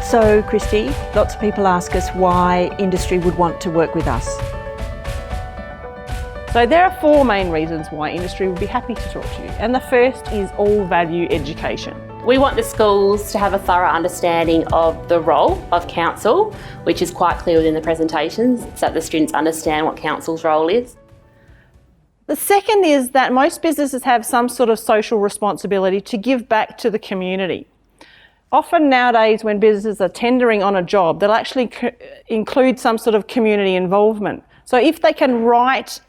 So, Christy, lots of people ask us why industry would want to work with us. So there are 4 main reasons why industry would be happy to talk to you. And the first is all value education. We want the schools to have a thorough understanding of the role of council, which is quite clear within the presentations, so that the students understand what council's role is. The second is that most businesses have some sort of social responsibility to give back to the community. Often nowadays when businesses are tendering on a job, they'll actually include some sort of community involvement. So if they can write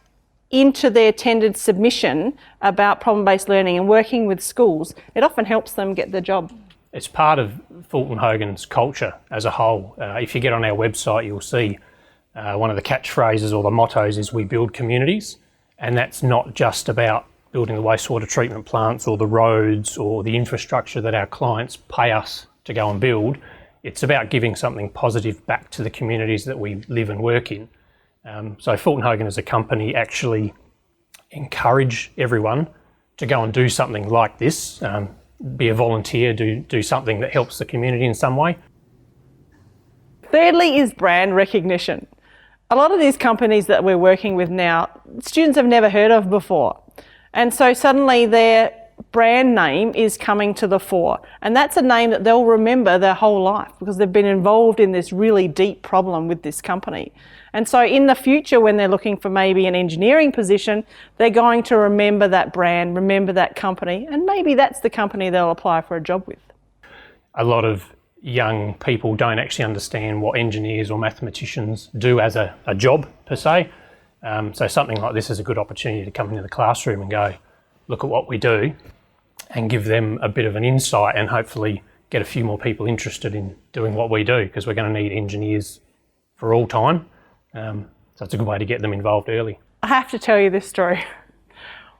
into their tendered submission about problem-based learning and working with schools, it often helps them get the job. It's part of Fulton Hogan's culture as a whole. If you get on our website, you'll see one of the catchphrases or the mottos is "we build communities," and that's not just about building the wastewater treatment plants or the roads or the infrastructure that our clients pay us to go and build. It's about giving something positive back to the communities that we live and work in. So Fulton Hogan as a company actually encourage everyone to go and do something like this, be a volunteer, do something that helps the community in some way. Thirdly is brand recognition. A lot of these companies that we're working with now, students have never heard of before. And so suddenly their brand name is coming to the fore. And that's a name that they'll remember their whole life because they've been involved in this really deep problem with this company. And so in the future, when they're looking for maybe an engineering position, they're going to remember that brand, remember that company, and maybe that's the company they'll apply for a job with. A lot of young people don't actually understand what engineers or mathematicians do as a job per se. So something like this is a good opportunity to come into the classroom and go, look at what we do, and give them a bit of an insight and hopefully get a few more people interested in doing what we do, because we're going to need engineers for all time. So it's a good way to get them involved early. I have to tell you this story.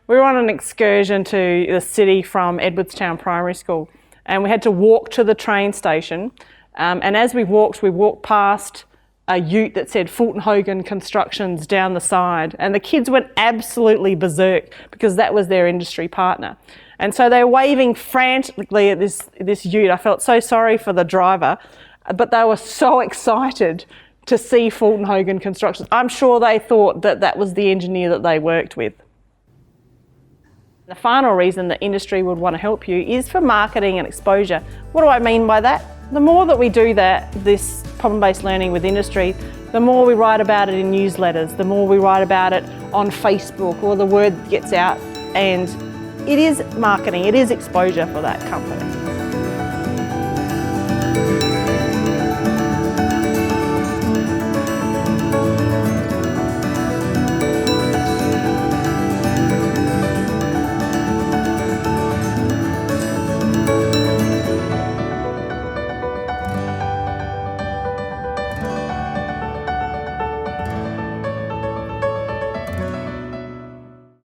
We were on an excursion to the city from Edwardstown Primary School, and we had to walk to the train station. And as we walked past a ute that said Fulton Hogan Constructions down the side, and the kids went absolutely berserk because that was their industry partner. And so they were waving frantically at this ute. I felt so sorry for the driver, but they were so excited to see Fulton Hogan Constructions. I'm sure they thought that that was the engineer that they worked with. The final reason that industry would want to help you is for marketing and exposure. What do I mean by that? The more that we do this problem-based learning with industry, the more we write about it in newsletters, the more we write about it on Facebook, or the word gets out, and it is marketing, it is exposure for that company.